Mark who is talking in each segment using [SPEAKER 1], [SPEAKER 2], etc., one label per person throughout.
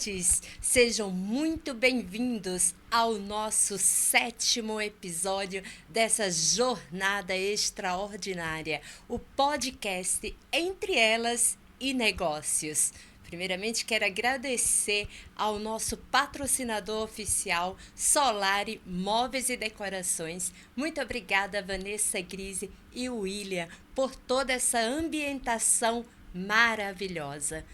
[SPEAKER 1] ouvintes, sejam muito bem-vindos ao nosso 7º episódio dessa jornada extraordinária, o podcast Entre Elas e Negócios. Primeiramente, quero agradecer ao nosso patrocinador oficial, Solari Móveis e Decorações. Muito obrigada, Vanessa Grise e William, por toda essa ambientação maravilhosa.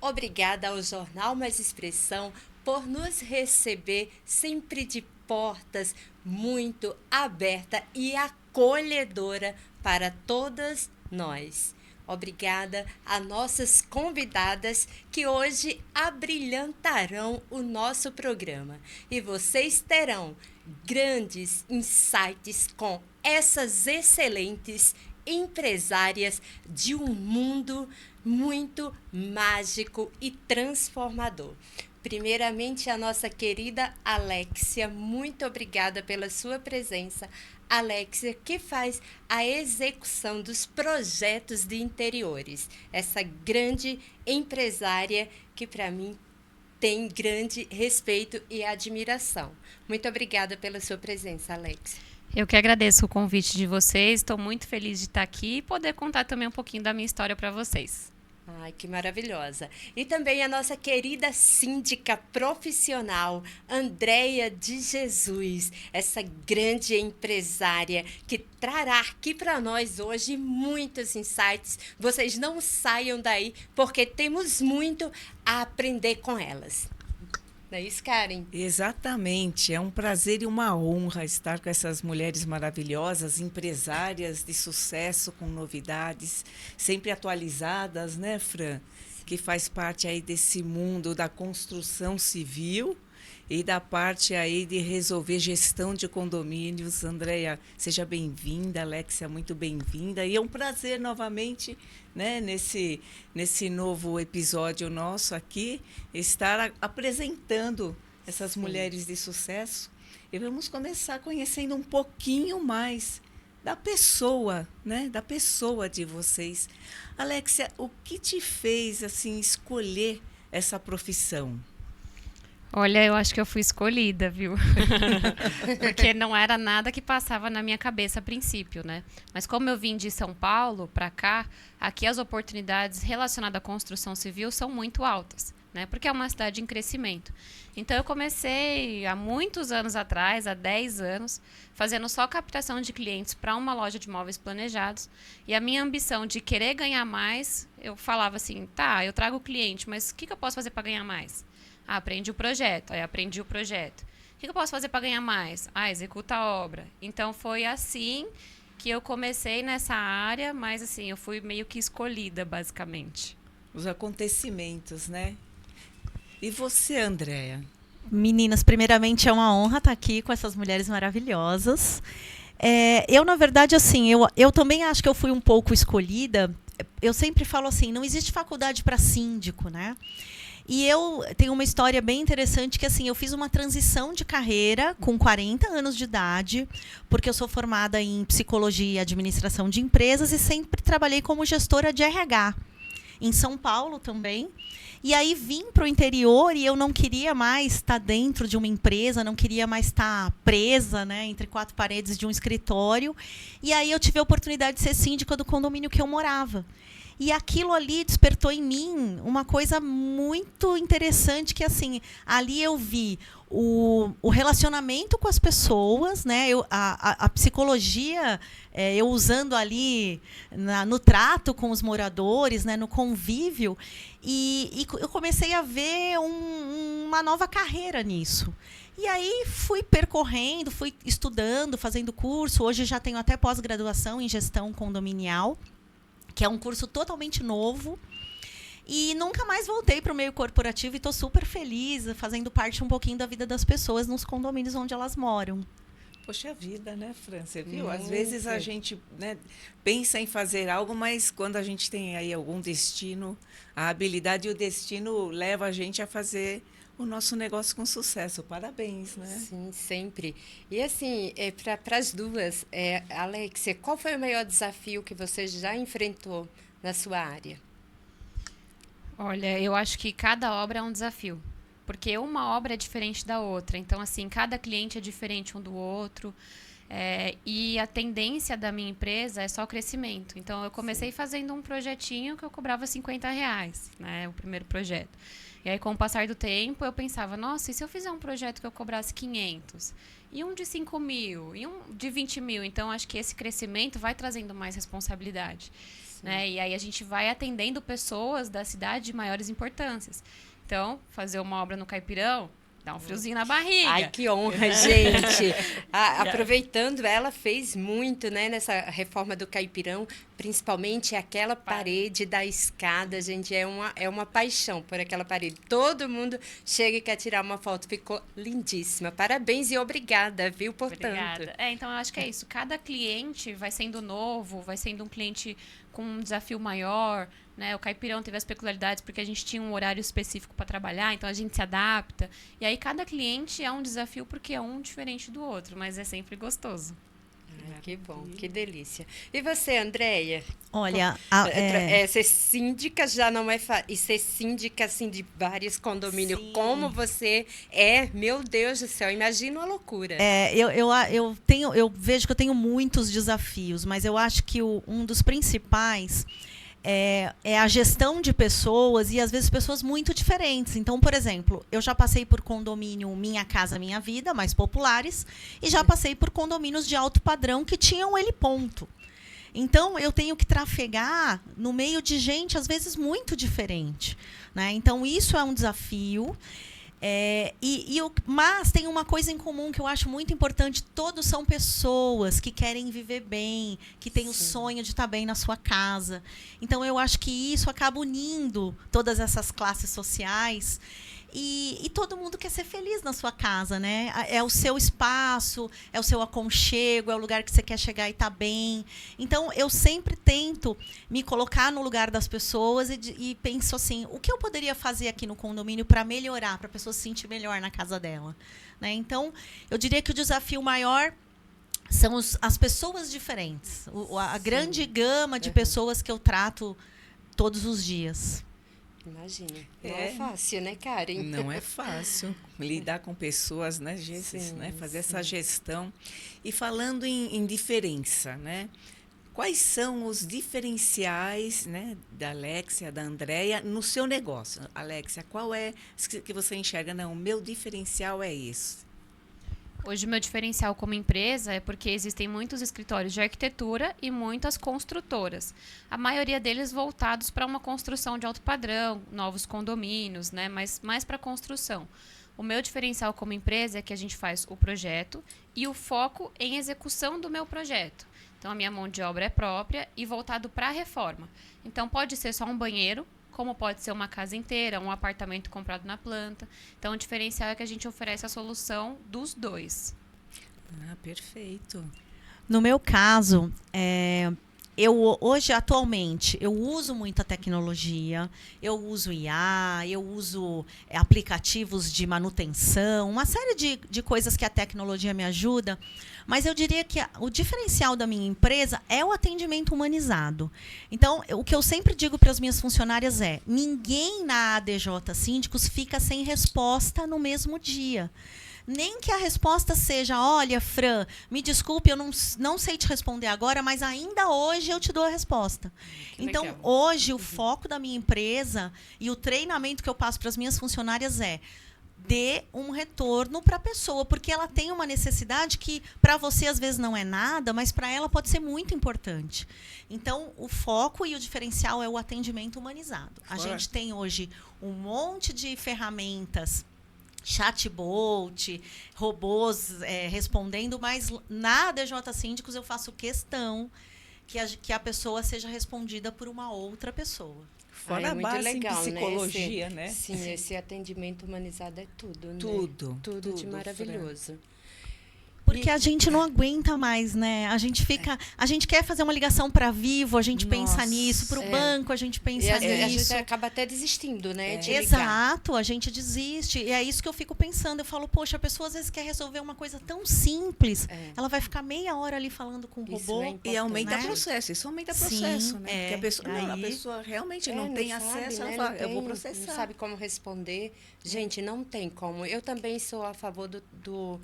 [SPEAKER 1] Obrigada ao Jornal Mais Expressão por nos receber sempre de portas muito aberta e acolhedora para todas nós. Obrigada a nossas convidadas que hoje abrilhantarão o nosso programa. E vocês terão grandes insights com essas excelentes empresárias de um mundo muito mágico e transformador. Primeiramente, a nossa querida Alexia, muito obrigada pela sua presença. Alexia, que faz a execução dos projetos de interiores. Essa grande empresária que, para mim, tem grande respeito e admiração. Muito obrigada pela sua presença, Alexia.
[SPEAKER 2] Eu que agradeço o convite de vocês, estou muito feliz de estar aqui e poder contar também um pouquinho da minha história para vocês.
[SPEAKER 1] Ai, que maravilhosa. E também a nossa querida síndica profissional, Andréia de Jesus, essa grande empresária que trará aqui para nós hoje muitos insights. Vocês não saiam daí, porque temos muito a aprender com elas. Não é isso, Karen?
[SPEAKER 3] Exatamente. É um prazer e uma honra estar com essas mulheres maravilhosas, empresárias de sucesso, com novidades, sempre atualizadas, né, Fran? Que faz parte aí desse mundo da construção civil e da parte aí de resolver gestão de condomínios. Andréia, seja bem-vinda. Alexia, muito bem-vinda. E é um prazer novamente, né, nesse novo episódio nosso aqui, estar apresentando essas mulheres de sucesso. E vamos começar conhecendo um pouquinho mais da pessoa, né, da pessoa de vocês. Alexia, o que te fez assim escolher essa profissão?
[SPEAKER 2] Olha, eu acho que eu fui escolhida, viu? Porque não era nada que passava na minha cabeça a princípio, né? Mas como eu vim de São Paulo para cá, aqui as oportunidades relacionadas à construção civil são muito altas, né? Porque é uma cidade em crescimento. Então eu comecei há muitos anos atrás, há 10 anos, fazendo só captação de clientes para uma loja de móveis planejados. E a minha ambição de querer ganhar mais, eu falava assim, tá, eu trago o cliente, mas o que eu posso fazer para ganhar mais? Ah, aprendi o projeto. Aí aprendi o projeto. O que eu posso fazer para ganhar mais? Ah, executa a obra. Então foi assim que eu comecei nessa área, mas assim, eu fui meio que escolhida, basicamente.
[SPEAKER 3] Os acontecimentos, né? E você, Andréia?
[SPEAKER 4] Meninas, primeiramente é uma honra estar aqui com essas mulheres maravilhosas. Eu, na verdade, assim, eu também acho que eu fui um pouco escolhida. Eu sempre falo assim, não existe faculdade para síndico, né? E eu tenho uma história bem interessante que, assim, eu fiz uma transição de carreira com 40 anos de idade, porque eu sou formada em psicologia e administração de empresas e sempre trabalhei como gestora de RH, em São Paulo também. E aí vim para o interior e eu não queria mais estar dentro de uma empresa, não queria mais estar presa, né, entre quatro paredes de um escritório. E aí eu tive a oportunidade de ser síndica do condomínio que eu morava. E aquilo ali despertou em mim uma coisa muito interessante, que assim, ali eu vi o relacionamento com as pessoas, né? A psicologia, eu usando ali no trato com os moradores, né? No convívio, e eu comecei a ver uma nova carreira nisso. E aí fui percorrendo, fui estudando, fazendo curso. Hoje já tenho até pós-graduação em gestão condominial, que é um curso totalmente novo. E nunca mais voltei para o meio corporativo e estou super feliz, fazendo parte um pouquinho da vida das pessoas nos condomínios onde elas moram.
[SPEAKER 3] Poxa vida, né, Fran? Você viu? Às vezes a gente, né, pensa em fazer algo, mas quando a gente tem aí algum destino, a habilidade e o destino leva a gente a fazer o nosso negócio com sucesso. Parabéns, né?
[SPEAKER 1] Sim, sempre. E assim, para as duas, Alexia, qual foi o maior desafio que você já enfrentou na sua área?
[SPEAKER 2] Olha, eu acho que cada obra é um desafio, porque uma obra é diferente da outra. Então, assim, cada cliente é diferente um do outro. E a tendência da minha empresa é só crescimento. Então, eu comecei fazendo um projetinho que eu cobrava R$50, né? O primeiro projeto. E aí, com o passar do tempo, eu pensava, nossa, e se eu fizer um projeto que eu cobrasse 500? E um de 5 mil? E um de 20 mil? Então, acho que esse crescimento vai trazendo mais responsabilidade. Né? E aí, a gente vai atendendo pessoas da cidade de maiores importâncias. Então, fazer uma obra no Caipirão, dá um friozinho na barriga.
[SPEAKER 1] Ai, que honra, gente. Aproveitando, ela fez muito, né, nessa reforma do Caipirão, principalmente aquela parede da escada, gente, é uma paixão por aquela parede. Todo mundo chega e quer tirar uma foto, ficou lindíssima. Parabéns e obrigada, viu, por
[SPEAKER 2] Obrigada.
[SPEAKER 1] tanto.
[SPEAKER 2] Então, eu acho que é isso. Cada cliente vai sendo novo, vai sendo um cliente com um desafio maior, né? O Caipirão teve as peculiaridades porque a gente tinha um horário específico para trabalhar, então a gente se adapta. E aí cada cliente é um desafio porque é um diferente do outro, mas é sempre gostoso.
[SPEAKER 1] Ai, que bom, que delícia. E você, Andréia?
[SPEAKER 4] Olha,
[SPEAKER 1] ser síndica já não é e ser síndica assim, de vários condomínios,
[SPEAKER 4] Sim.
[SPEAKER 1] como você é, meu Deus do céu, imagina uma loucura.
[SPEAKER 4] Eu vejo que eu tenho muitos desafios, mas eu acho que um dos principais é a gestão de pessoas e, às vezes, pessoas muito diferentes. Então, por exemplo, eu já passei por condomínio Minha Casa Minha Vida, mais populares, e já passei por condomínios de alto padrão que tinham ele ponto. Então, eu tenho que trafegar no meio de gente, às vezes, muito diferente. Né? Então, isso é um desafio. Mas tem uma coisa em comum que eu acho muito importante: todos são pessoas que querem viver bem, que têm o sonho de estar bem na sua casa. Então, eu acho que isso acaba unindo todas essas classes sociais. E todo mundo quer ser feliz na sua casa, né? É o seu espaço, é o seu aconchego, é o lugar que você quer chegar e estar bem. Então, eu sempre tento me colocar no lugar das pessoas e penso assim, o que eu poderia fazer aqui no condomínio para melhorar, para a pessoa se sentir melhor na casa dela? Né? Então, eu diria que o desafio maior são as pessoas diferentes, a grande gama de pessoas que eu trato todos os dias.
[SPEAKER 1] Imagina. Não é fácil, né, Karen?
[SPEAKER 3] Não é fácil lidar com pessoas, né, Jessis, né? Fazer essa gestão. E falando em diferença, né? Quais são os diferenciais, né, da Alexia, da Andréia, no seu negócio? Alexia, qual é que você enxerga? Não, o meu diferencial é esse.
[SPEAKER 2] Hoje, o meu diferencial como empresa é porque existem muitos escritórios de arquitetura e muitas construtoras. A maioria deles voltados para uma construção de alto padrão, novos condomínios, né? Mas mais para construção. O meu diferencial como empresa é que a gente faz o projeto e o foco em execução do meu projeto. Então, a minha mão de obra é própria e voltado para a reforma. Então, pode ser só um banheiro, como pode ser uma casa inteira, um apartamento comprado na planta. Então, o diferencial é que a gente oferece a solução dos dois.
[SPEAKER 3] Perfeito.
[SPEAKER 4] No meu caso, hoje, atualmente, eu uso muita tecnologia, eu uso IA, eu uso aplicativos de manutenção, uma série de coisas que a tecnologia me ajuda, mas eu diria que o diferencial da minha empresa é o atendimento humanizado. Então, o que eu sempre digo para as minhas funcionárias é: ninguém na ADJ Síndicos fica sem resposta no mesmo dia. Nem que a resposta seja: olha, Fran, me desculpe, eu não sei te responder agora, mas ainda hoje eu te dou a resposta. Então,
[SPEAKER 1] legal.
[SPEAKER 4] Hoje, o foco da minha empresa e o treinamento que eu passo para as minhas funcionárias é: dê um retorno para a pessoa, porque ela tem uma necessidade que para você às vezes não é nada, mas para ela pode ser muito importante. Então, o foco e o diferencial é o atendimento humanizado. A gente tem hoje um monte de ferramentas, chatbot, robôs respondendo, mas na DJ Síndicos eu faço questão que a pessoa seja respondida por uma outra pessoa.
[SPEAKER 3] Fora a base legal, em psicologia, né?
[SPEAKER 1] Sim, esse atendimento humanizado é tudo, né?
[SPEAKER 3] Tudo
[SPEAKER 1] de maravilhoso.
[SPEAKER 4] Porque a gente não aguenta mais, né? A gente fica, a gente quer fazer uma ligação para Vivo, a gente pensa nisso, para o banco a gente pensa
[SPEAKER 1] E a
[SPEAKER 4] nisso.
[SPEAKER 1] gente acaba até desistindo, né? De ligar.
[SPEAKER 4] Exato, a gente desiste. E é isso que eu fico pensando. Eu falo, poxa, a pessoa às vezes quer resolver uma coisa tão simples. Ela vai ficar meia hora ali falando com o robô.
[SPEAKER 3] E aumenta
[SPEAKER 4] né?
[SPEAKER 3] processo. Isso aumenta processo, né? Porque a pessoa realmente não tem acesso,
[SPEAKER 1] né?
[SPEAKER 3] ela fala, eu vou processar.
[SPEAKER 1] Não sabe como responder. Gente, não tem como. Eu também sou a favor do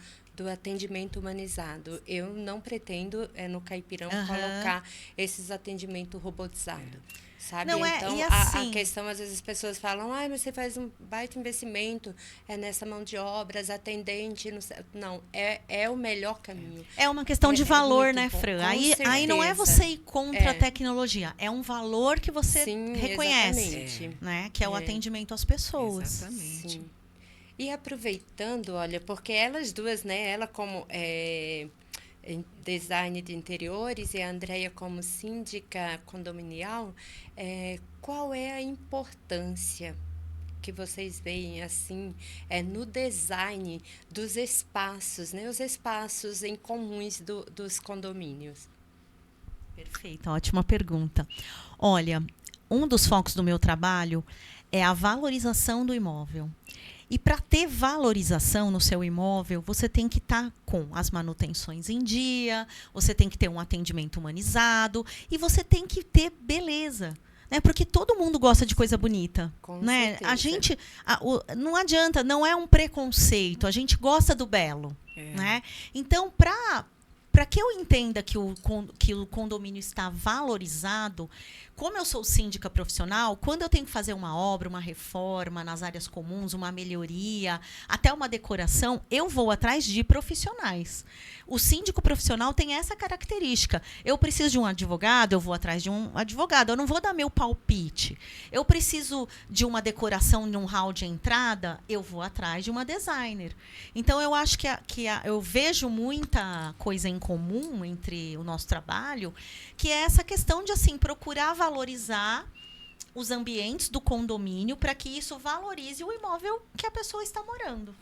[SPEAKER 1] atendimento humanizado. Eu não pretendo, no Caipirão, colocar esses atendimentos robotizados. Sabe?
[SPEAKER 4] Não,
[SPEAKER 1] então,
[SPEAKER 4] e assim,
[SPEAKER 1] a questão, às vezes, as pessoas falam, mas você faz um baita investimento nessa mão de obras, atendente, não, é o melhor caminho.
[SPEAKER 4] É uma questão de valor, né,
[SPEAKER 1] bom,
[SPEAKER 4] Fran? Aí não é você ir contra a tecnologia, é um valor que você reconhece, né? Que é o atendimento às pessoas.
[SPEAKER 3] Exatamente.
[SPEAKER 1] Sim. E aproveitando, olha, porque elas duas, né, ela como em design de interiores e a Andreia como síndica condominial, qual é a importância que vocês veem assim no design dos espaços, né, os espaços em comuns dos condomínios?
[SPEAKER 4] Perfeito, ótima pergunta. Olha, um dos focos do meu trabalho é a valorização do imóvel. E para ter valorização no seu imóvel, você tem que estar com as manutenções em dia, você tem que ter um atendimento humanizado e você tem que ter beleza. Né? Porque todo mundo gosta de coisa bonita.
[SPEAKER 1] Com
[SPEAKER 4] né?
[SPEAKER 1] certeza.
[SPEAKER 4] A gente. Não adianta, não é um preconceito, a gente gosta do belo. Né? Então, para que eu entenda que o condomínio está valorizado, como eu sou síndica profissional, quando eu tenho que fazer uma obra, uma reforma nas áreas comuns, uma melhoria, até uma decoração, eu vou atrás de profissionais. O síndico profissional tem essa característica. Eu preciso de um advogado, eu vou atrás de um advogado. Eu não vou dar meu palpite. Eu preciso de uma decoração de um hall de entrada, eu vou atrás de uma designer. Então, eu acho eu vejo muita coisa em comum entre o nosso trabalho, que é essa questão de assim procurar valorizar os ambientes do condomínio para que isso valorize o imóvel que a pessoa está morando.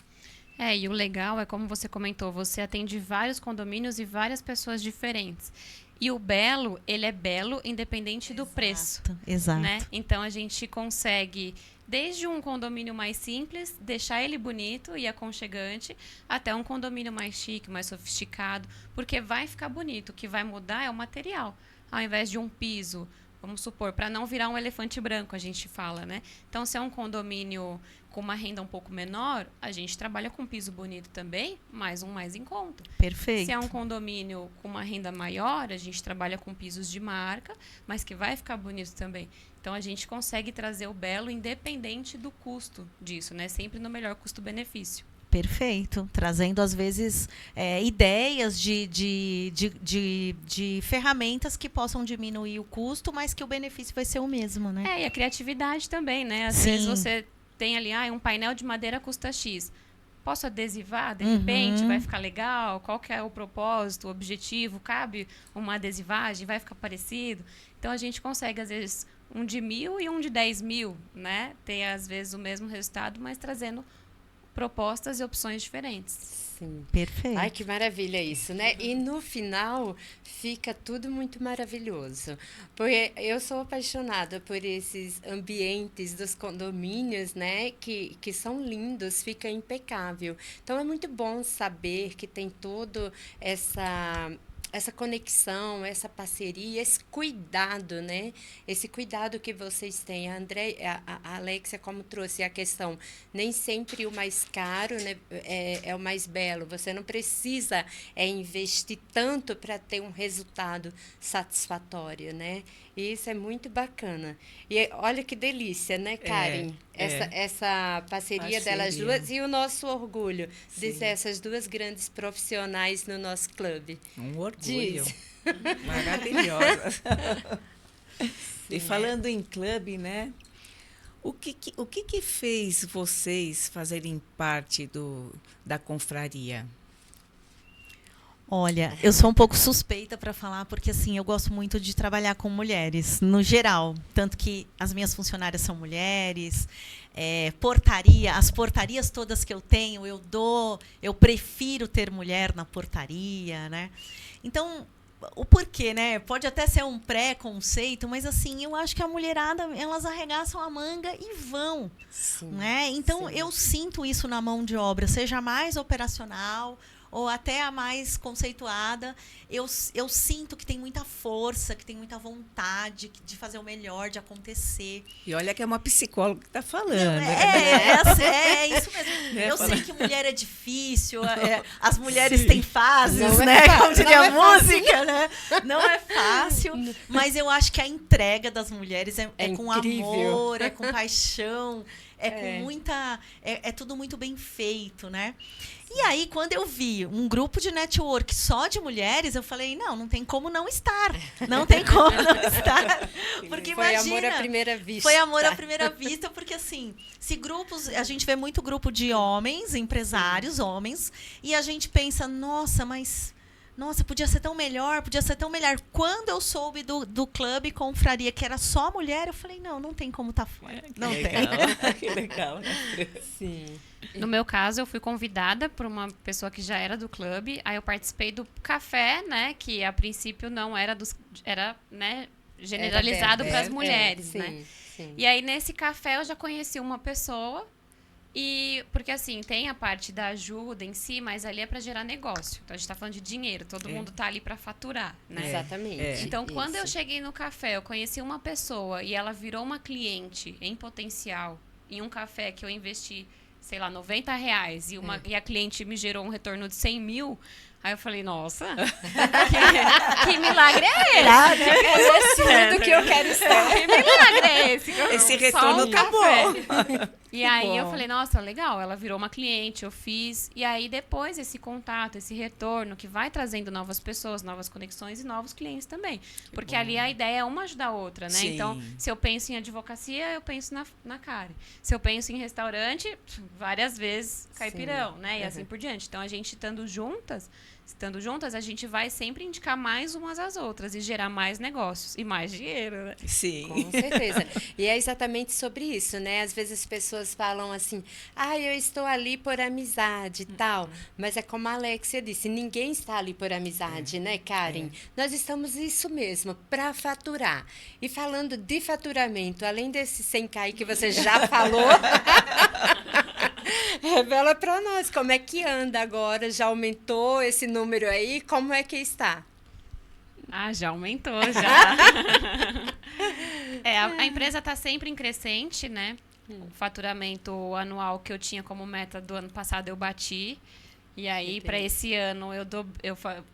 [SPEAKER 2] E o legal é, como você comentou, você atende vários condomínios e várias pessoas diferentes. E o belo, ele é belo independente do preço.
[SPEAKER 4] Exato.
[SPEAKER 2] Né? Então, a gente consegue, desde um condomínio mais simples, deixar ele bonito e aconchegante, até um condomínio mais chique, mais sofisticado, porque vai ficar bonito. O que vai mudar é o material. Ao invés de um piso, vamos supor, para não virar um elefante branco, a gente fala, né? Então, se é um condomínio com uma renda um pouco menor, a gente trabalha com piso bonito também, mas mais em conta.
[SPEAKER 4] Perfeito.
[SPEAKER 2] Se é um condomínio com uma renda maior, a gente trabalha com pisos de marca, mas que vai ficar bonito também. Então, a gente consegue trazer o belo independente do custo disso, né? Sempre no melhor custo-benefício.
[SPEAKER 4] Perfeito. Trazendo, às vezes, ideias de ferramentas que possam diminuir o custo, mas que o benefício vai ser o mesmo, né?
[SPEAKER 2] E a criatividade também, né? Às vezes você tem ali, um painel de madeira custa X. Posso adesivar? De repente, vai ficar legal? Qual que é o propósito, o objetivo? Cabe uma adesivagem? Vai ficar parecido? Então, a gente consegue, às vezes, um de 1.000 e um de 10.000, né? Ter, às vezes, o mesmo resultado, mas trazendo propostas e opções diferentes.
[SPEAKER 1] Sim.
[SPEAKER 4] Perfeito.
[SPEAKER 1] Ai, que maravilha isso, né? E no final fica tudo muito maravilhoso. Porque eu sou apaixonada por esses ambientes dos condomínios, né? Que são lindos, fica impecável. Então é muito bom saber que tem todo essa conexão, essa parceria, esse cuidado, né? Esse cuidado que vocês têm. A Alexia, como trouxe a questão, nem sempre o mais caro, né, é o mais belo. Você não precisa investir tanto para ter um resultado satisfatório, né? E isso é muito bacana. E olha que delícia, né, Karen? Essa parceria delas duas e o nosso orgulho de ser essas duas grandes profissionais no nosso clube.
[SPEAKER 3] Um orgulho. Maravilhosa. E falando em clube, né? O que fez vocês fazerem parte da confraria?
[SPEAKER 4] Olha, eu sou um pouco suspeita para falar, porque assim, eu gosto muito de trabalhar com mulheres, no geral. Tanto que as minhas funcionárias são mulheres, portaria, as portarias todas que eu tenho, eu prefiro ter mulher na portaria, né? Então, o porquê, né? Pode até ser um preconceito, mas assim, eu acho que a mulherada, elas arregaçam a manga e vão,
[SPEAKER 1] Sim,
[SPEAKER 4] né? Então,
[SPEAKER 1] sim.
[SPEAKER 4] eu sinto isso na mão de obra, seja mais operacional ou até a mais conceituada, eu sinto que tem muita força, que tem muita vontade de fazer o melhor, de acontecer.
[SPEAKER 3] E olha que é uma psicóloga que está falando.
[SPEAKER 4] É isso mesmo.
[SPEAKER 3] Né,
[SPEAKER 4] Eu
[SPEAKER 3] falar.
[SPEAKER 4] sei que mulher é difícil, as mulheres
[SPEAKER 3] Sim.
[SPEAKER 4] têm fases,
[SPEAKER 1] Não é
[SPEAKER 4] né?
[SPEAKER 1] fácil,
[SPEAKER 4] Como diria
[SPEAKER 1] não
[SPEAKER 4] a
[SPEAKER 1] é fácil.
[SPEAKER 4] música, né? Não é fácil, mas eu acho que a entrega das mulheres é com
[SPEAKER 1] incrível.
[SPEAKER 4] amor, é com paixão,
[SPEAKER 1] É.
[SPEAKER 4] com muita. É tudo muito bem feito, né? E aí, quando eu vi um grupo de network só de mulheres, eu falei, não tem como não estar. Não tem como não estar. Porque
[SPEAKER 1] Foi
[SPEAKER 4] imagina,
[SPEAKER 1] amor à primeira vista.
[SPEAKER 4] foi amor à primeira vista, porque assim, se grupos, a gente vê muito grupo de homens, empresários, homens, e a gente pensa, nossa, podia ser tão melhor, podia ser tão melhor. Quando eu soube do clube confraria que era só mulher, eu falei, não tem como estar fora. Não tem.
[SPEAKER 3] Que legal, né?
[SPEAKER 1] Sim.
[SPEAKER 2] No meu caso, eu fui convidada por uma pessoa que já era do clube. Aí eu participei do café, né? Que a princípio não era era, né, generalizado para as mulheres,
[SPEAKER 1] sim,
[SPEAKER 2] né?
[SPEAKER 1] Sim.
[SPEAKER 2] E aí nesse café eu já conheci uma pessoa. E porque assim, tem a parte da ajuda em si, mas ali é para gerar negócio. Então a gente tá falando de dinheiro, todo mundo tá ali para faturar, né?
[SPEAKER 1] Exatamente.
[SPEAKER 2] Então, quando eu
[SPEAKER 1] Isso.
[SPEAKER 2] cheguei no café, eu conheci uma pessoa e ela virou uma cliente em potencial em um café que eu investi, sei lá, R$90 e a cliente me gerou um retorno de 100 mil. Aí eu falei, nossa, que milagre é esse?
[SPEAKER 1] É tudo que eu quero estar.
[SPEAKER 2] Que milagre é esse?
[SPEAKER 3] Esse
[SPEAKER 2] Só
[SPEAKER 3] retorno
[SPEAKER 2] um
[SPEAKER 3] tá
[SPEAKER 2] café. E aí
[SPEAKER 1] bom.
[SPEAKER 2] eu falei, nossa, legal, ela virou uma cliente, eu fiz. E aí depois esse contato, esse retorno, que vai trazendo novas pessoas, novas conexões e novos clientes também. Porque ali a ideia é uma ajudar a outra, né?
[SPEAKER 3] Sim.
[SPEAKER 2] Então, se eu penso em advocacia, eu penso na Karen. Se eu penso em restaurante, várias vezes caipirão, né? E
[SPEAKER 1] Uhum.
[SPEAKER 2] assim por diante. Então, a gente estando juntas, a gente vai sempre indicar mais umas às outras e gerar mais negócios e mais dinheiro, né?
[SPEAKER 3] Sim.
[SPEAKER 1] Com certeza. E é exatamente sobre isso, né? Às vezes as pessoas falam assim, eu estou ali por amizade e tal. Mas é como a Alexia disse, ninguém está ali por amizade, né, Karen? Nós estamos isso mesmo, para faturar. E falando de faturamento, além desse 100K que você já falou, revela para nós como é que anda agora, já aumentou esse número aí, como é que está?
[SPEAKER 2] Já aumentou, já. A empresa está sempre em crescente, né? O faturamento anual que eu tinha como meta do ano passado eu bati. E aí, para esse ano,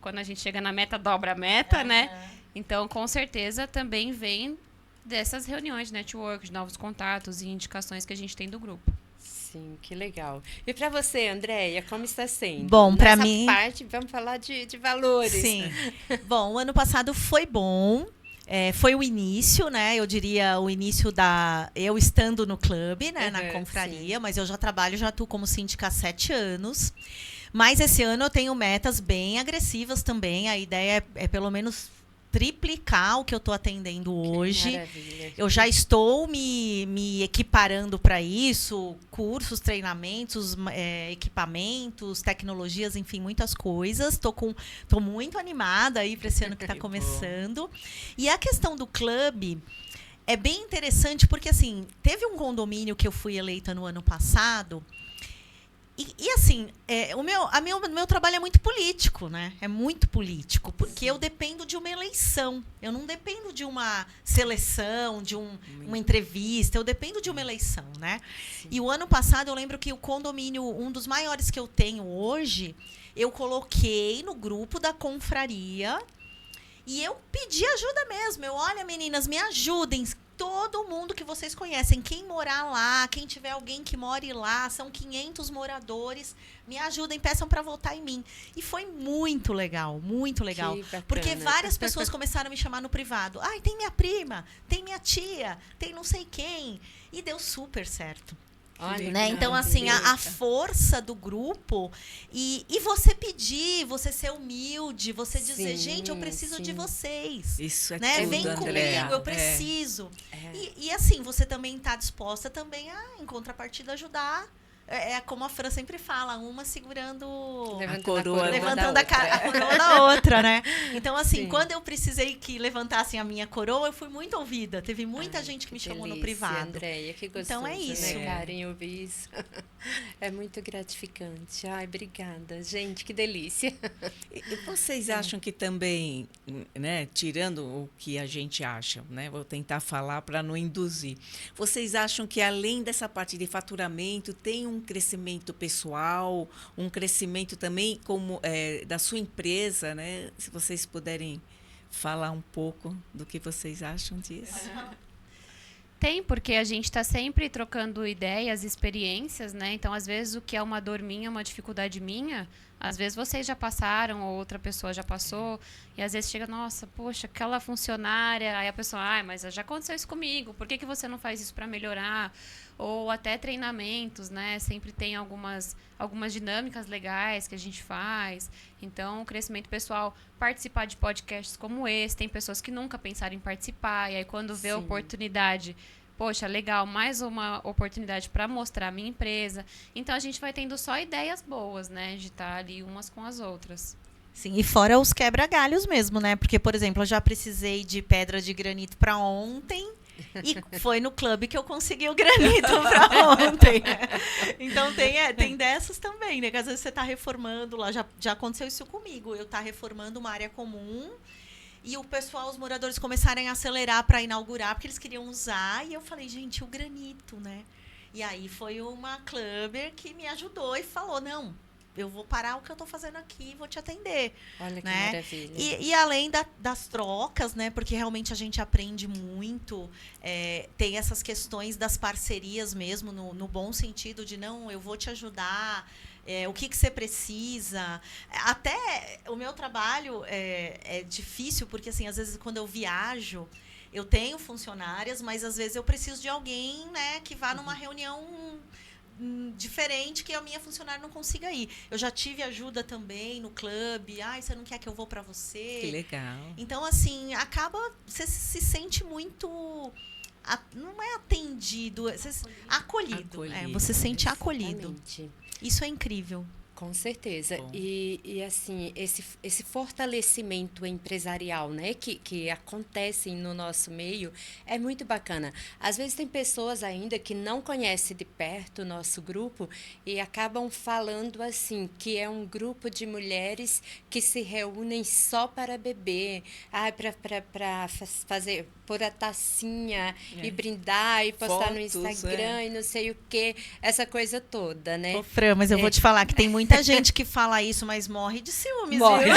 [SPEAKER 2] quando a gente chega na meta, dobra a meta, né? Então, com certeza, também vem dessas reuniões de network, de novos contatos e indicações que a gente tem do grupo.
[SPEAKER 1] Sim, que legal. E para você, Andréia, como está sendo?
[SPEAKER 4] Bom, para
[SPEAKER 1] Nessa
[SPEAKER 4] mim...
[SPEAKER 1] parte, vamos falar de valores.
[SPEAKER 4] Sim. Bom, o ano passado foi bom. Foi o início, né? Eu diria o início eu estando no clube, né? Na confraria, mas eu já atuo como síndica há 7 anos. Mas esse ano eu tenho metas bem agressivas também. A ideia é pelo menos triplicar o que eu estou atendendo hoje.
[SPEAKER 1] Maravilha.
[SPEAKER 4] Eu já estou me equiparando para isso, cursos, treinamentos, equipamentos, tecnologias, enfim, muitas coisas. Tô muito animada aí para esse ano que está começando. E a questão do clube é bem interessante porque, assim, teve um condomínio que eu fui eleita no ano passado. E assim, o meu trabalho é muito político, né? É muito político, porque eu dependo de uma eleição. Eu não dependo de uma seleção, de uma entrevista. Eu dependo de uma eleição, né? Sim. E o ano passado, eu lembro que o condomínio, um dos maiores que eu tenho hoje, eu coloquei no grupo da confraria e eu pedi ajuda mesmo. Olha, meninas, me ajudem. Todo mundo que vocês conhecem, quem morar lá, quem tiver alguém que more lá, são 500 moradores, me ajudem, peçam para votar em mim. E foi muito legal, muito legal. Porque várias pessoas começaram a me chamar no privado. Tem minha prima, tem minha tia, tem não sei quem. E deu super certo.
[SPEAKER 1] Olha,
[SPEAKER 4] Né?
[SPEAKER 1] que
[SPEAKER 4] Então, assim, a
[SPEAKER 1] maravilha.
[SPEAKER 4] força do grupo e você pedir, você ser humilde, você dizer,
[SPEAKER 1] Sim,
[SPEAKER 4] gente, eu preciso de
[SPEAKER 1] sim.
[SPEAKER 4] vocês.
[SPEAKER 3] Isso é
[SPEAKER 4] Né?
[SPEAKER 3] tudo,
[SPEAKER 4] Vem
[SPEAKER 3] Andréa.
[SPEAKER 4] comigo, eu preciso.
[SPEAKER 1] É.
[SPEAKER 4] E assim, você também está disposta também a, em contrapartida, ajudar. É como a Fran sempre fala, uma segurando...
[SPEAKER 1] Levantando
[SPEAKER 3] coroa,
[SPEAKER 4] levantando
[SPEAKER 1] da
[SPEAKER 4] a coroa da outra, né? Então, assim,
[SPEAKER 1] Sim.
[SPEAKER 4] quando eu precisei que levantassem a minha coroa, eu fui muito ouvida. Teve muita
[SPEAKER 1] Ai,
[SPEAKER 4] gente que me chamou no
[SPEAKER 1] delícia,
[SPEAKER 4] privado.
[SPEAKER 1] Andréia, que gostoso,
[SPEAKER 4] Então é isso.
[SPEAKER 1] né, Karen, ouvir isso. É muito gratificante. Ai, obrigada. Gente, que delícia.
[SPEAKER 3] E vocês acham que também, né, tirando o que a gente acha, né, vou tentar falar para não induzir, vocês acham que além dessa parte de faturamento, tem um crescimento pessoal, um crescimento também como da sua empresa, né? Se vocês puderem falar um pouco do que vocês acham disso.
[SPEAKER 2] Tem, porque a gente está sempre trocando ideias, experiências, né? Então, às vezes, o que é uma dor minha, uma dificuldade minha, às vezes vocês já passaram, ou outra pessoa já passou, e às vezes chega, nossa, poxa, aquela funcionária, aí a pessoa, mas já aconteceu isso comigo, por que você não faz isso para melhorar? Ou até treinamentos, né? Sempre tem algumas dinâmicas legais que a gente faz. Então, o crescimento pessoal, participar de podcasts como esse, tem pessoas que nunca pensaram em participar, e aí quando vê a
[SPEAKER 1] Sim.
[SPEAKER 2] oportunidade, poxa, legal, mais uma oportunidade para mostrar a minha empresa. Então, a gente vai tendo só ideias boas, né? De estar ali umas com as outras.
[SPEAKER 4] Sim, e fora os quebra-galhos mesmo, né? Porque, por exemplo, eu já precisei de pedra de granito para ontem. E foi no clube que eu consegui o granito para ontem. Então tem dessas também, né? Que às vezes você está reformando lá, já aconteceu isso comigo. Eu tá reformando uma área comum e o pessoal, os moradores começarem a acelerar para inaugurar, porque eles queriam usar. E eu falei, gente, o granito, né? E aí foi uma clubber que me ajudou e falou, não, eu vou parar o que eu estou fazendo aqui e vou te atender.
[SPEAKER 1] Olha que
[SPEAKER 4] Né?
[SPEAKER 1] maravilha.
[SPEAKER 4] E além das trocas, né? Porque realmente a gente aprende muito. Tem essas questões das parcerias mesmo, no bom sentido de não, eu vou te ajudar. O que você precisa. Até o meu trabalho é difícil, porque assim, às vezes quando eu viajo, eu tenho funcionárias, mas às vezes eu preciso de alguém, né, que vá numa reunião diferente que a minha funcionária não consiga ir. Eu já tive ajuda também no clube. Você não quer que eu vou para você?
[SPEAKER 3] Que legal.
[SPEAKER 4] Então, assim, você se sente muito... não é atendido, acolhido.
[SPEAKER 3] Acolhido,
[SPEAKER 4] Você se sente acolhido.
[SPEAKER 1] Exatamente.
[SPEAKER 4] Isso é incrível.
[SPEAKER 1] Com certeza.
[SPEAKER 3] Bom.
[SPEAKER 1] E assim, esse fortalecimento empresarial, né, que acontece no nosso meio é muito bacana. Às vezes tem pessoas ainda que não conhecem de perto o nosso grupo e acabam falando assim, que é um grupo de mulheres que se reúnem só para beber, para fazer, pôr a tacinha e brindar e postar no
[SPEAKER 3] Fotos,
[SPEAKER 1] Instagram e não sei o quê, essa coisa toda, né?
[SPEAKER 4] Ô, Fran, mas eu vou te falar que tem muita gente que fala isso, mas morre de ciúmes.
[SPEAKER 1] Morre
[SPEAKER 4] Viu?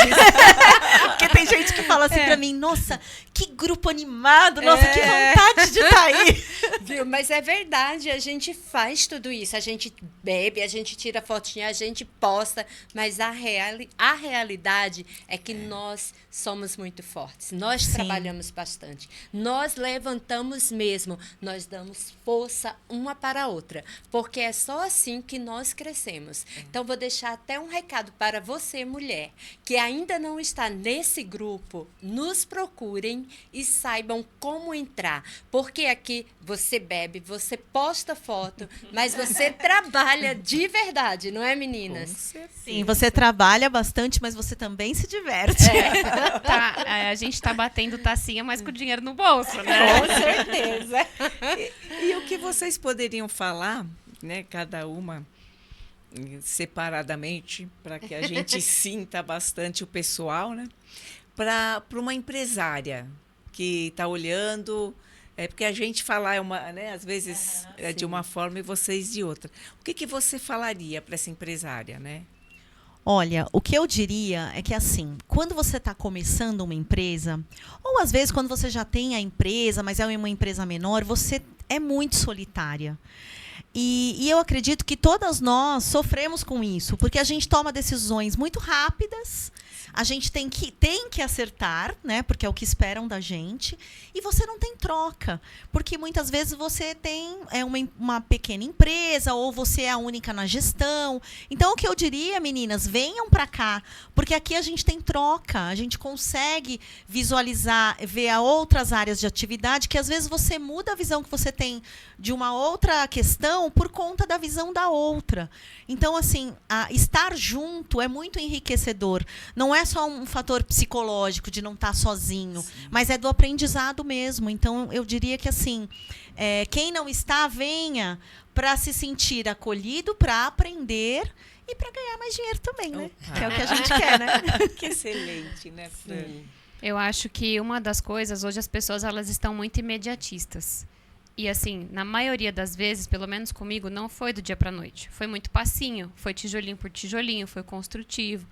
[SPEAKER 4] Porque tem gente que fala assim pra mim, nossa, que grupo animado, nossa, que vontade de estar aí.
[SPEAKER 1] Viu? Mas é verdade, a gente faz tudo isso. A gente bebe, a gente tira fotinha, a gente posta, mas a realidade é que nós somos muito fortes. Nós
[SPEAKER 4] Sim.
[SPEAKER 1] trabalhamos bastante. Nós levantamos mesmo. Nós damos força uma para a outra. Porque é só assim que nós crescemos. Então, vou deixar até um recado para você, mulher, que ainda não está nesse grupo. Nos procurem e saibam como entrar. Porque aqui você bebe, você posta foto, mas você trabalha de verdade, não é, meninas?
[SPEAKER 3] Com certeza.
[SPEAKER 4] Sim, você trabalha bastante, mas você também se diverte.
[SPEAKER 2] A gente tá batendo tacinha, mas com o dinheiro no bolso, né?
[SPEAKER 1] Com certeza.
[SPEAKER 3] E o que vocês poderiam falar, né, cada uma separadamente, para que a gente sinta bastante o pessoal, né, para uma empresária que está olhando, porque a gente falar né, às vezes de uma forma e vocês de outra. O que você falaria para essa empresária, né?
[SPEAKER 4] Olha, o que eu diria é que assim, quando você está começando uma empresa, ou às vezes quando você já tem a empresa, mas é uma empresa menor, você é muito solitária. E eu acredito que todas nós sofremos com isso, porque a gente toma decisões muito rápidas, A gente tem que acertar, né? Porque é o que esperam da gente. E você não tem troca. Porque muitas vezes você tem uma pequena empresa ou você é a única na gestão. Então, o que eu diria, meninas, venham para cá. Porque aqui a gente tem troca. A gente consegue visualizar, ver outras áreas de atividade que às vezes você muda a visão que você tem de uma outra questão por conta da visão da outra. Então, assim, estar junto é muito enriquecedor. Não é só um fator psicológico de não estar sozinho, sim, mas é do aprendizado mesmo. Então, eu diria que, assim, quem não está, venha para se sentir acolhido, para aprender e para ganhar mais dinheiro também, né? Que é o que a gente quer, né?
[SPEAKER 3] Que excelente, né, Fran?
[SPEAKER 2] Eu acho que uma das coisas, hoje as pessoas elas estão muito imediatistas. E assim, na maioria das vezes, pelo menos comigo, não foi do dia para a noite. Foi muito passinho, foi tijolinho por tijolinho, foi construtivo.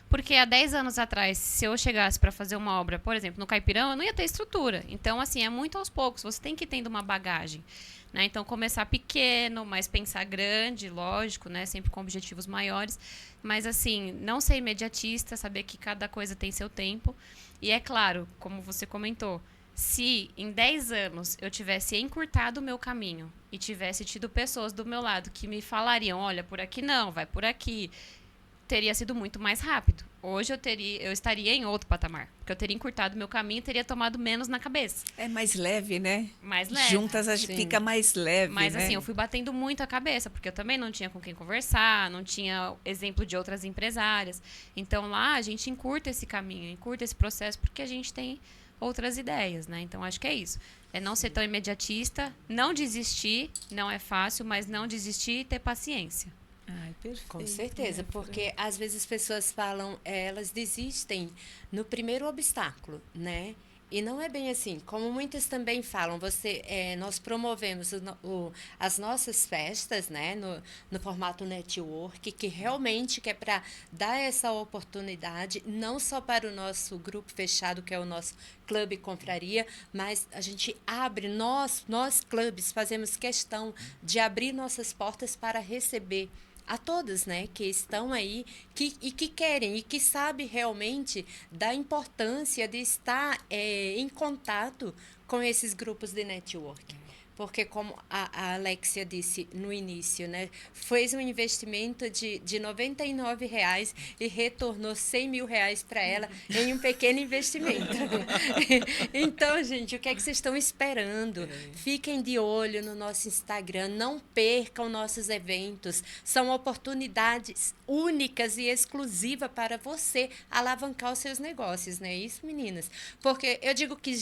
[SPEAKER 2] Porque há 10 anos atrás, se eu chegasse para fazer uma obra, por exemplo, no Caipirão, eu não ia ter estrutura. Então, assim, é muito aos poucos. Você tem que ir tendo uma bagagem, né? Então, começar pequeno, mas pensar grande, lógico, né? Sempre com objetivos maiores. Mas, assim, não ser imediatista, saber que cada coisa tem seu tempo. E é claro, como você comentou, se em 10 anos eu tivesse encurtado o meu caminho e tivesse tido pessoas do meu lado que me falariam, olha, por aqui não, vai por aqui, teria sido muito mais rápido. Hoje eu estaria em outro patamar, porque eu teria encurtado o meu caminho e teria tomado menos na cabeça.
[SPEAKER 3] É mais leve, né?
[SPEAKER 2] Mais leve.
[SPEAKER 3] Juntas a gente fica mais leve,
[SPEAKER 2] mas,
[SPEAKER 3] né?
[SPEAKER 2] assim, eu fui batendo muito a cabeça, porque eu também não tinha com quem conversar, não tinha exemplo de outras empresárias. Então, lá, a gente encurta esse caminho, encurta esse processo, porque a gente tem outras ideias, né? Então, acho que é isso. É não ser tão imediatista, não desistir, não é fácil, mas não desistir e ter paciência.
[SPEAKER 3] Ai, perfeito.
[SPEAKER 1] Com certeza, porque às vezes as pessoas falam, elas desistem no primeiro obstáculo, né? E não é bem assim. Como muitas também falam, nós promovemos as nossas festas, né, no formato network, que realmente é para dar essa oportunidade, não só para o nosso grupo fechado, que é o nosso Clube Confraria, mas a gente abre, nós clubes, fazemos questão de abrir nossas portas para receber a todas, né, que estão aí e que querem e que sabem realmente da importância de estar em contato com esses grupos de network. Porque, como a Alexia disse no início, né, fez um investimento de R$ 99 e retornou R$ 100 mil para ela em um pequeno investimento. Então, gente, o que é que vocês estão esperando? Fiquem de olho no nosso Instagram, não percam nossos eventos. São oportunidades únicas e exclusivas para você alavancar os seus negócios, não é isso, meninas? Porque eu digo que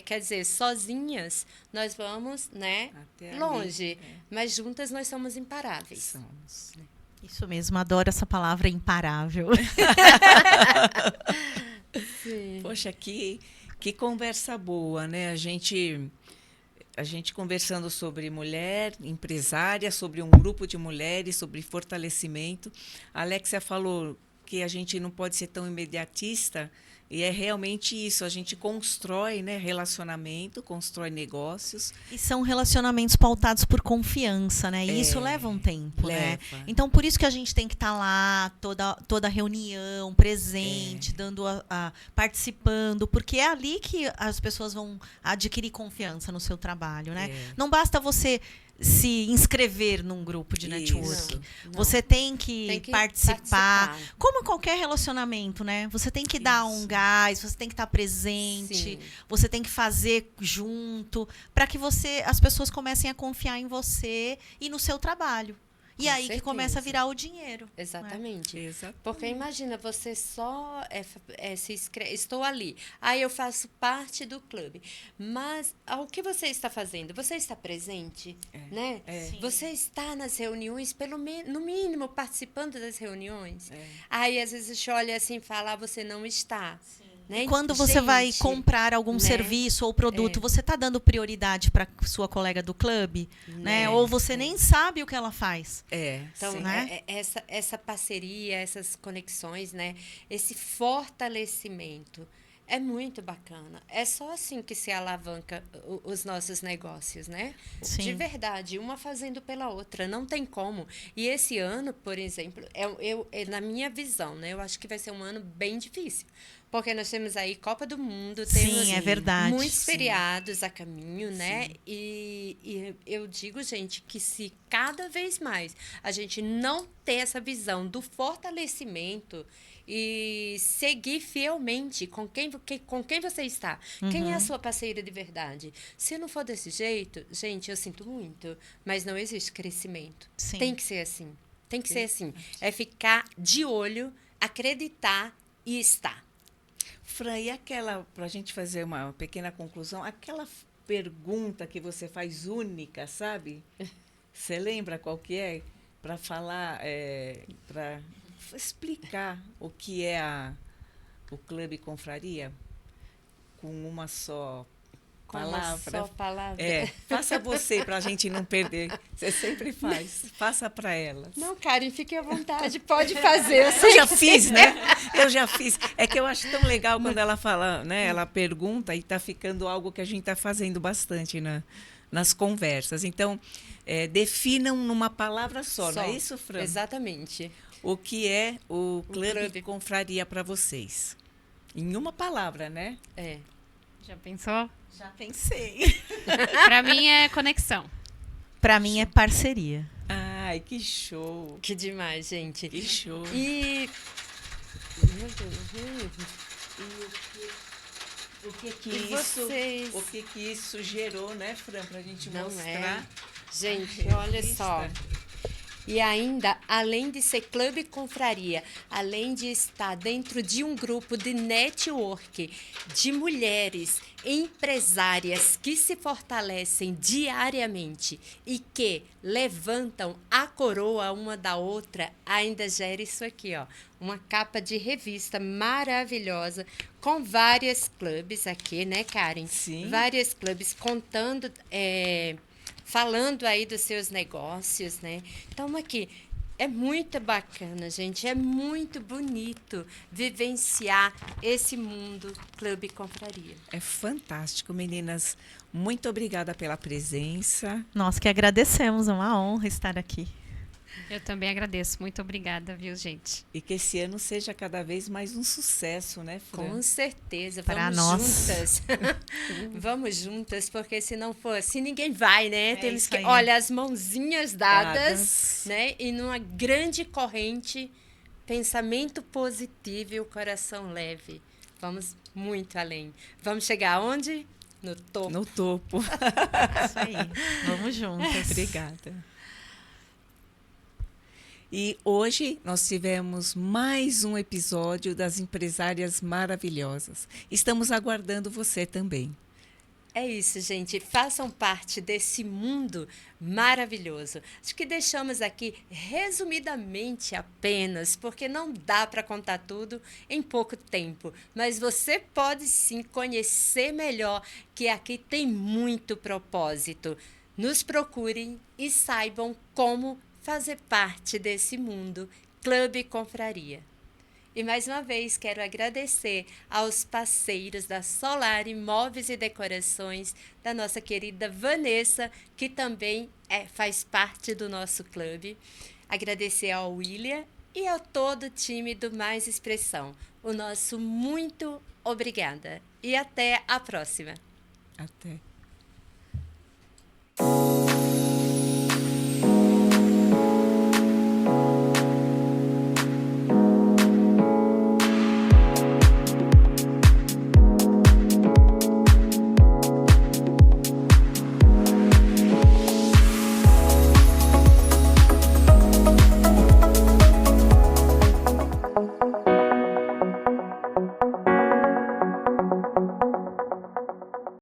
[SPEAKER 1] quer dizer, sozinhas, nós vamos, né, longe, mas juntas nós somos imparáveis.
[SPEAKER 3] Somos.
[SPEAKER 4] Isso mesmo, adoro essa palavra imparável.
[SPEAKER 1] Sim.
[SPEAKER 3] Poxa, que conversa boa, né? A gente conversando sobre mulher, empresária, sobre um grupo de mulheres, sobre fortalecimento. A Alexia falou que a gente não pode ser tão imediatista, e é realmente isso, a gente constrói, né, relacionamento, constrói negócios.
[SPEAKER 4] E são relacionamentos pautados por confiança, né? E isso leva um tempo, né? Então, por isso que a gente tem que estar lá, toda reunião, presente, participando, porque é ali que as pessoas vão adquirir confiança no seu trabalho, né? Não basta você se inscrever num grupo de network.
[SPEAKER 1] Não.
[SPEAKER 4] Você tem que participar. Como qualquer relacionamento, né? Você tem que dar um gás, você tem que estar presente, sim, você tem que fazer junto, para que as pessoas comecem a confiar em você e no seu trabalho. E aí certeza. Que começa a virar o dinheiro.
[SPEAKER 1] Exatamente.
[SPEAKER 3] Né? Exatamente.
[SPEAKER 1] Porque imagina, você só se inscreve, estou ali, aí eu faço parte do clube. Mas o que você está fazendo? Você está presente? Né? Você está nas reuniões, no mínimo participando das reuniões? Aí às vezes a gente olha assim e fala, você não está. Sim. Né?
[SPEAKER 4] Quando você vai comprar algum serviço ou produto, você está dando prioridade para sua colega do clube? Né? Ou você nem sabe o que ela faz?
[SPEAKER 1] Então, essa parceria, essas conexões, né? Esse fortalecimento É muito bacana. É só assim que se alavanca os nossos negócios, né?
[SPEAKER 4] Sim.
[SPEAKER 1] De verdade, uma fazendo pela outra, não tem como. E esse ano, por exemplo, na minha visão, né? Eu acho que vai ser um ano bem difícil. Porque nós temos aí Copa do Mundo, temos
[SPEAKER 4] Sim, é verdade.
[SPEAKER 1] muitos
[SPEAKER 3] Sim.
[SPEAKER 1] feriados a caminho, né?
[SPEAKER 3] Sim.
[SPEAKER 1] E eu digo, gente, que se cada vez mais a gente não ter essa visão do fortalecimento e seguir fielmente com quem você está, quem é a sua parceira de verdade. Se não for desse jeito, gente, eu sinto muito, mas não existe crescimento.
[SPEAKER 4] Sim.
[SPEAKER 1] Tem que ser assim. Tem que ser assim. É ficar de olho, acreditar e estar.
[SPEAKER 3] Fran, e aquela, para a gente fazer uma pequena conclusão, aquela pergunta que você faz única, sabe? Você lembra qual que é? Para falar, para explicar o que é o Clube Confraria com uma só
[SPEAKER 1] Com
[SPEAKER 3] palavra.
[SPEAKER 1] uma só palavra.
[SPEAKER 3] Faça você para a gente não perder. Você sempre faz. Faça para elas.
[SPEAKER 1] Não, Karen, fique à vontade, pode fazer.
[SPEAKER 3] Eu já fiz, né? Eu já fiz. É que eu acho tão legal quando ela fala, né? Ela pergunta e está ficando algo que a gente está fazendo bastante nas conversas. Então, definam numa palavra só, não é isso, Fran?
[SPEAKER 1] Exatamente.
[SPEAKER 3] O que é o Clube
[SPEAKER 1] Clube.
[SPEAKER 3] Confraria para vocês? Em uma palavra, né?
[SPEAKER 2] Já pensou?
[SPEAKER 4] Já pensei.
[SPEAKER 2] Pra mim é conexão.
[SPEAKER 4] Para mim é parceria.
[SPEAKER 3] Ai, que show!
[SPEAKER 1] Que demais, gente.
[SPEAKER 3] Que show!
[SPEAKER 1] E.
[SPEAKER 3] O que
[SPEAKER 1] E
[SPEAKER 3] isso,
[SPEAKER 1] vocês?
[SPEAKER 3] o que isso gerou, né, Fran, para a gente
[SPEAKER 1] Não
[SPEAKER 3] mostrar?
[SPEAKER 1] Gente,
[SPEAKER 3] a
[SPEAKER 1] olha só.
[SPEAKER 3] revista.
[SPEAKER 1] E ainda, além de ser clube confraria, além de estar dentro de um grupo de network de mulheres empresárias que se fortalecem diariamente e que levantam a coroa uma da outra, ainda gera isso aqui, ó, uma capa de revista maravilhosa com vários clubes aqui, né, Karen?
[SPEAKER 3] Sim.
[SPEAKER 1] Vários clubes contando falando aí dos seus negócios, né? Então, aqui, é muito bacana, gente. É muito bonito vivenciar esse mundo Clube Confraria.
[SPEAKER 3] É fantástico, meninas. Muito obrigada pela presença.
[SPEAKER 4] Nós que agradecemos, é uma honra estar aqui.
[SPEAKER 2] Eu também agradeço. Muito obrigada, viu, gente?
[SPEAKER 3] E que esse ano seja cada vez mais um sucesso, né, Fran?
[SPEAKER 1] Com certeza.
[SPEAKER 4] Pra
[SPEAKER 1] Vamos
[SPEAKER 4] nós.
[SPEAKER 1] juntas. Vamos juntas, porque se não for assim, ninguém vai, né? Temos
[SPEAKER 4] isso
[SPEAKER 1] que,
[SPEAKER 4] aí.
[SPEAKER 1] olha, as mãozinhas dadas,
[SPEAKER 3] Dadas.
[SPEAKER 1] né? E numa grande corrente, pensamento positivo e o coração leve. Vamos muito além. Vamos chegar aonde? No topo.
[SPEAKER 3] No topo.
[SPEAKER 4] Isso aí. Vamos juntas.
[SPEAKER 3] Obrigada. E hoje nós tivemos mais um episódio das Empresárias Maravilhosas. Estamos aguardando você também.
[SPEAKER 1] É isso, gente. Façam parte desse mundo maravilhoso. Acho que deixamos aqui resumidamente apenas, porque não dá para contar tudo em pouco tempo. Mas você pode sim conhecer melhor que aqui tem muito propósito. Nos procurem e saibam como fazer parte desse mundo Clube Confraria. E mais uma vez quero agradecer aos parceiros da Solar Imóveis e Decorações, da nossa querida Vanessa, que também faz parte do nosso clube. Agradecer ao William e a todo o time do Mais Expressão. O nosso muito obrigada. E até a próxima.
[SPEAKER 3] Até.